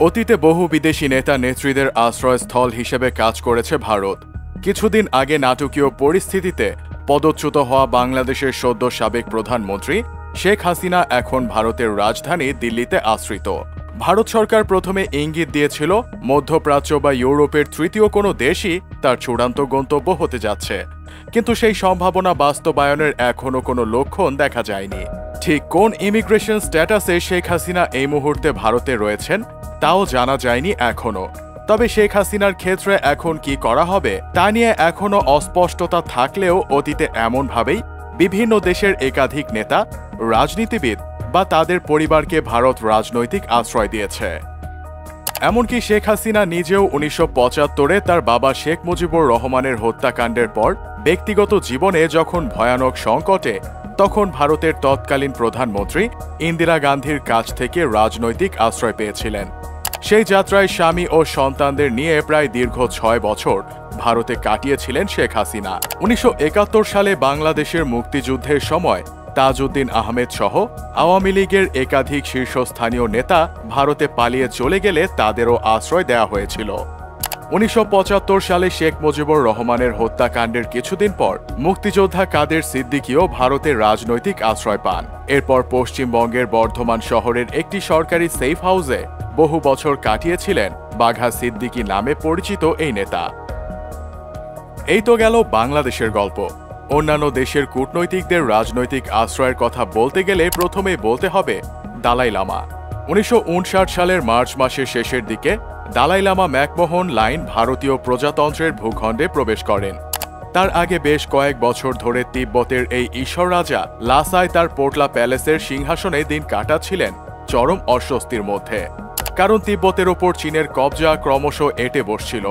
অতীতে বহু বিদেশি নেতা নেত্রীদের আশ্রয়স্থল হিসেবে কাজ করেছে ভারত। কিছুদিন আগে নাটকীয় পরিস্থিতিতে পদচ্যুত হওয়া বাংলাদেশের সদ্য সাবেক প্রধানমন্ত্রী শেখ হাসিনা এখন ভারতের রাজধানী দিল্লিতে আশ্রিত। ভারত সরকার প্রথমে ইঙ্গিত দিয়েছিল মধ্যপ্রাচ্য বা ইউরোপের তৃতীয় কোনো দেশই তার চূড়ান্ত গন্তব্য হতে যাচ্ছে, কিন্তু সেই সম্ভাবনা বাস্তবায়নের এখনও কোনো লক্ষণ দেখা যায়নি। ঠিক কোন ইমিগ্রেশন স্ট্যাটাসে শেখ হাসিনা এই মুহূর্তে ভারতে রয়েছেন তাও জানা যায়নি এখনও। তবে শেখ হাসিনার ক্ষেত্রে এখন কি করা হবে তা নিয়ে এখনও অস্পষ্টতা থাকলেও অতীতে এমনভাবেই বিভিন্ন দেশের একাধিক নেতা, রাজনীতিবিদ বা তাদের পরিবারকে ভারত রাজনৈতিক আশ্রয় দিয়েছে। এমনকি শেখ হাসিনা নিজেও ১৯৭৫-এ তার বাবা শেখ মুজিবুর রহমানের হত্যাকাণ্ডের পর ব্যক্তিগত জীবনে যখন ভয়ানক সংকটে, তখন ভারতের তৎকালীন প্রধানমন্ত্রী ইন্দিরা গান্ধীর কাছ থেকে রাজনৈতিক আশ্রয় পেয়েছিলেন। সেই যাত্রায় স্বামী ও সন্তানদের নিয়ে প্রায় দীর্ঘ ৬ বছর ভারতে কাটিয়েছিলেন শেখ হাসিনা। ১৯৭১ সালে বাংলাদেশের মুক্তিযুদ্ধের সময় তাজউদ্দিন আহমেদ সহ আওয়ামী লীগের একাধিক শীর্ষস্থানীয় নেতা ভারতে পালিয়ে চলে গেলে তাদেরও আশ্রয় দেওয়া হয়েছিল। ১৯৭৫ সালে শেখ মুজিবুর রহমানের হত্যাকাণ্ডের কিছুদিন পর মুক্তিযোদ্ধা কাদের সিদ্দিকীও ভারতের রাজনৈতিক আশ্রয় পান। এরপর পশ্চিমবঙ্গের বর্ধমান শহরের একটি সরকারি সেফ হাউসে বহু বছর কাটিয়েছিলেন বাঘা সিদ্দিকী নামে পরিচিত এই নেতা। এই তো গেল বাংলাদেশের গল্প। অন্যান্য দেশের কূটনৈতিকদের রাজনৈতিক আশ্রয়ের কথা বলতে গেলে প্রথমেই বলতে হবে দালাই লামা। ১৯৫৯ সালের মার্চ মাসের শেষের দিকে দালাই লামা ম্যাকমোহন লাইন ভারতীয় প্রজাতন্ত্রের ভূখণ্ডে প্রবেশ করেন। তার আগে বেশ কয়েক বছর ধরে তিব্বতের এই ঈশ্বর রাজা লাসায় তার পোটলা প্যালেসের সিংহাসনে দিন কাটাচ্ছিলেন চরম অস্বস্তির মধ্যে, কারণ তিব্বতের ওপর চীনের কবজা ক্রমশ এঁটে বসছিল।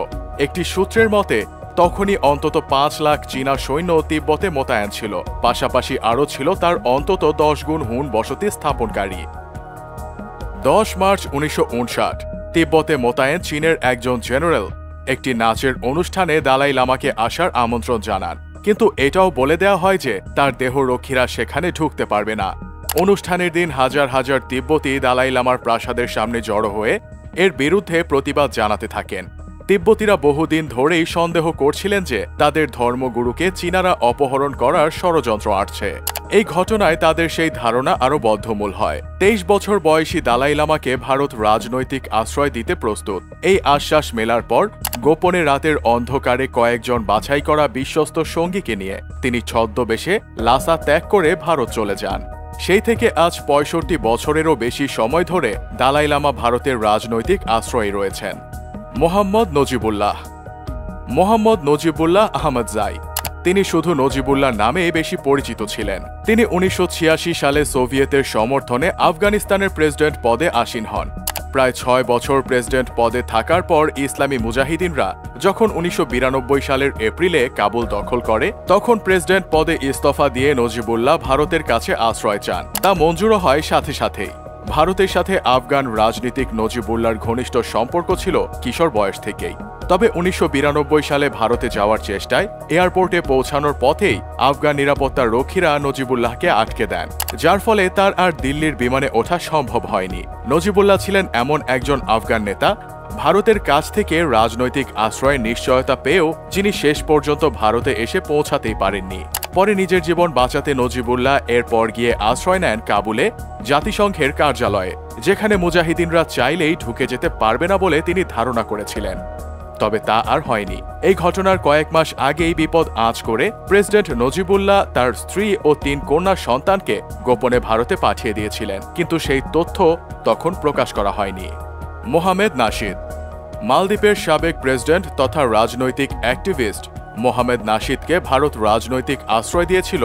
একটি সূত্রের মতে তখনই অন্তত ৫ লাখ চীনা সৈন্য তিব্বতে মোতায়েন ছিল, পাশাপাশি আরও ছিল তার অন্তত ১০ গুণ হুন বসতি স্থাপনকারী। ১০ মার্চ ১৯৫৯ তিব্বতে মোতায়েন চীনের একজন জেনারেল একটি নাচের অনুষ্ঠানে দালাই লামাকে আসার আমন্ত্রণ জানান, কিন্তু এটাও বলে দেওয়া হয় যে তার দেহরক্ষীরা সেখানে ঢুকতে পারবে না। অনুষ্ঠানের দিন হাজার হাজার তিব্বতী দালাই লামার প্রাসাদের সামনে জড়ো হয়ে এর বিরুদ্ধে প্রতিবাদ জানাতে থাকেন। তিব্বতীরা বহুদিন ধরেই সন্দেহ করছিলেন যে তাদের ধর্মগুরুকে চীনারা অপহরণ করার ষড়যন্ত্র আঁটছে। এই ঘটনায় তাদের সেই ধারণা আরও বদ্ধমূল হয়। ২৩ বছর বয়সী দালাই লামাকে ভারত রাজনৈতিক আশ্রয় দিতে প্রস্তুত। এই আশ্বাস মেলার পর গোপনে রাতের অন্ধকারে কয়েকজন বাছাই করা বিশ্বস্ত সঙ্গীকে নিয়ে তিনি ছদ্মবেশে লাসা ত্যাগ করে ভারত চলে যান। সেই থেকে আজ ৬৫ বছরেরও বেশি সময় ধরে দালাই লামা ভারতের রাজনৈতিক আশ্রয়ে রয়েছেন। মোহাম্মদ নজিবুল্লাহ। মোহাম্মদ নজিবুল্লাহ আহমদজাই, তিনি শুধু নজিবুল্লাহ নামে বেশি পরিচিত ছিলেন। তিনি ১৯৮৬ সালে সোভিয়েতের সমর্থনে আফগানিস্তানের প্রেসিডেন্ট পদে আসীন হন। প্রায় ৬ বছর প্রেসিডেন্ট পদে থাকার পর ইসলামী মুজাহিদিনরা যখন ১৯৯২ সালের এপ্রিলে কাবুল দখল করে, তখন প্রেসিডেন্ট পদে ইস্তফা দিয়ে নজিবুল্লাহ ভারতের কাছে আশ্রয় চান। তা মঞ্জুরও হয় সাথে সাথেই। ভারতের সাথে আফগান রাজনীতিক নজিবুল্লাহর ঘনিষ্ঠ সম্পর্ক ছিল কিশোর বয়স থেকেই। তবে ১৯৯২ সালে ভারতে যাওয়ার চেষ্টায় এয়ারপোর্টে পৌঁছানোর পথেই আফগান নিরাপত্তা রক্ষীরা নজিবুল্লাহকে আটকে দেন, যার ফলে তার আর দিল্লির বিমানে ওঠা সম্ভব হয়নি। নজিবুল্লাহ ছিলেন এমন একজন আফগান নেতা ভারতের কাছ থেকে রাজনৈতিক আশ্রয়ের নিশ্চয়তা পেয়েও যিনি শেষ পর্যন্ত ভারতে এসে পৌঁছাতেই পারেননি। পরে নিজের জীবন বাঁচাতে নজিবুল্লাহ এরপর গিয়ে আশ্রয় নেন কাবুলে জাতিসংঘের কার্যালয়ে, যেখানে মুজাহিদিনরা চাইলেই ঢুকে যেতে পারবে না বলে তিনি ধারণা করেছিলেন। তবে তা আর হয়নি। এই ঘটনার কয়েক মাস আগেই বিপদ আঁচ করে প্রেসিডেন্ট নজিবুল্লাহ তার স্ত্রী ও ৩ কন্যা সন্তানকে গোপনে ভারতে পাঠিয়ে দিয়েছিলেন, কিন্তু সেই তথ্য তখন প্রকাশ করা হয়নি। মোহাম্মদ নাশিদ। মালদ্বীপের সাবেক প্রেসিডেন্ট তথা রাজনৈতিক অ্যাক্টিভিস্ট মোহাম্মদ নাশিদকে ভারত রাজনৈতিক আশ্রয় দিয়েছিল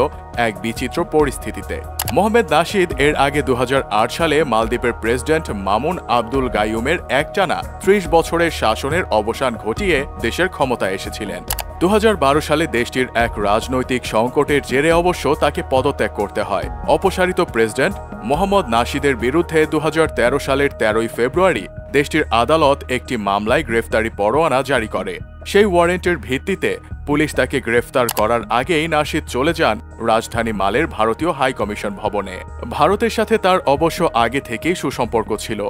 এক বিচিত্র পরিস্থিতিতে। মোহাম্মদ নাশিদ এর আগে ২০০৮ সালে মালদ্বীপের প্রেসিডেন্ট মামুন আব্দুল গাইয়ুমের একটানা ৩০ বছরের শাসনের অবসান ঘটিয়ে দেশের ক্ষমতায় এসেছিলেন। ২০১২ সালে দেশটির এক রাজনৈতিক সংকটের জেরে অবশ্য তাকে পদত্যাগ করতে হয়। অপসারিত প্রেসিডেন্ট মোহাম্মদ নাশিদের বিরুদ্ধে ২০১৩ সালের ১৩ই ফেব্রুয়ারি দেশটির আদালত একটি মামলায় গ্রেফতারি পরোয়ানা জারি করে। সেই ওয়ারেন্টের ভিত্তিতে পুলিশ তাকে গ্রেফতার করার আগেই নাশিদ চলে যান রাজধানী মালের ভারতীয় হাইকমিশন ভবনে। ভারতের সাথে তার অবশ্য আগে থেকেই সুসম্পর্ক ছিল।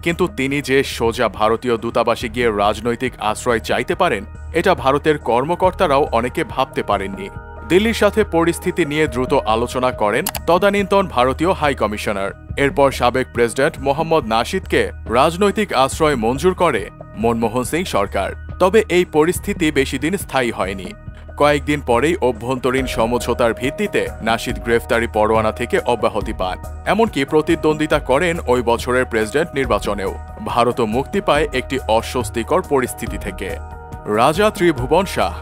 কিন্তু তিনি যে সোজা ভারতীয় দূতাবাসে গিয়ে রাজনৈতিক আশ্রয় চাইতে পারেন এটা ভারতের কর্মকর্তারাও অনেকে ভাবতে পারেননি। দিল্লির সাথে পরিস্থিতি নিয়ে দ্রুত আলোচনা করেন তদানীন্তন ভারতীয় হাই কমিশনার। এরপর সাবেক প্রেসিডেন্ট মোহাম্মদ নাশিদকে রাজনৈতিক আশ্রয় মঞ্জুর করে মনমোহন সিং সরকার। তবে এই পরিস্থিতি বেশিদিন স্থায়ী হয়নি। কয়েকদিন পরেই অভ্যন্তরীণ সমঝোতার ভিত্তিতে নাশিদ গ্রেফতারি পরোয়ানা থেকে অব্যাহতি পান। এমনকি প্রতিদ্বন্দ্বিতা করেন ওই বছরের প্রেসিডেন্ট নির্বাচনেও। ভারতও মুক্তি পায় একটি অস্বস্তিকর পরিস্থিতি থেকে। রাজা ত্রিভুবন শাহ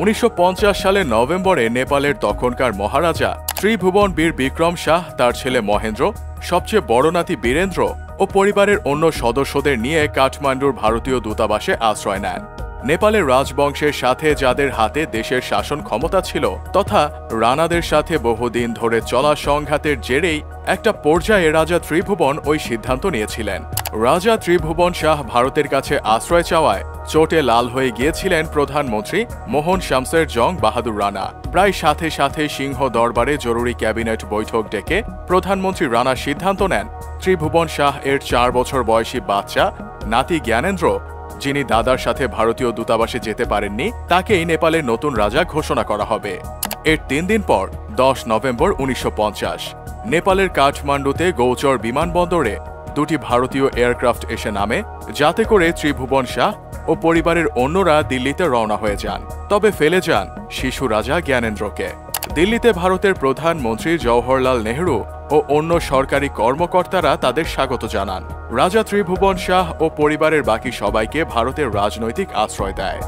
১৯৫০ সালের নভেম্বরে নেপালের তখনকার মহারাজা ত্রিভুবন বীর বিক্রম শাহ তার ছেলে মহেন্দ্র, সবচেয়ে বড় নাতি বীরেন্দ্র ও পরিবারের অন্য সদস্যদের নিয়ে কাঠমান্ডুর ভারতীয় দূতাবাসে আশ্রয় নেন। নেপালের রাজবংশের সাথে যাদের হাতে দেশের শাসন ক্ষমতা ছিল তথা রানাদের সাথে বহুদিন ধরে চলা সংঘাতের জেরেই একটা পর্যায়ে রাজা ত্রিভুবন ওই সিদ্ধান্ত নিয়েছিলেন। রাজা ত্রিভুবন শাহ ভারতের কাছে আশ্রয় চাওয়ায় চোটে লাল হয়ে গিয়েছিলেন প্রধানমন্ত্রী মোহন শামসের জং বাহাদুর রানা। প্রায় সাথে সাথে সিংহ দরবারে জরুরি ক্যাবিনেট বৈঠক ডেকে প্রধানমন্ত্রী রানা সিদ্ধান্ত নেন ত্রিভুবন শাহ এর ৪ বছর বয়সী বাচ্চা নাতি জ্ঞানেন্দ্র, যিনি দাদার সাথে ভারতীয় দূতাবাসে যেতে পারেননি, তাকেই নেপালের নতুন রাজা ঘোষণা করা হবে। এর ৩ দিন পর ১০ নভেম্বর ১৯৫০ নেপালের কাঠমান্ডুতে গৌচর বিমানবন্দরে দুটি ভারতীয় এয়ারক্রাফট এসে নামে, যাতে করে ত্রিভুবন শাহ ও পরিবারের অন্যরা দিল্লিতে রওনা হয়ে যান। তবে ফেলে যান শিশু রাজা জ্ঞানেন্দ্রকে। দিল্লিতে ভারতের প্রধানমন্ত্রী জওহরলাল নেহরু ও অন্য সরকারি কর্মকর্তারা তাদের স্বাগত জানান। রাজা ত্রিভুবন শাহ ও পরিবারের বাকি সবাইকে ভারতের রাজনৈতিক আশ্রয় দেয়।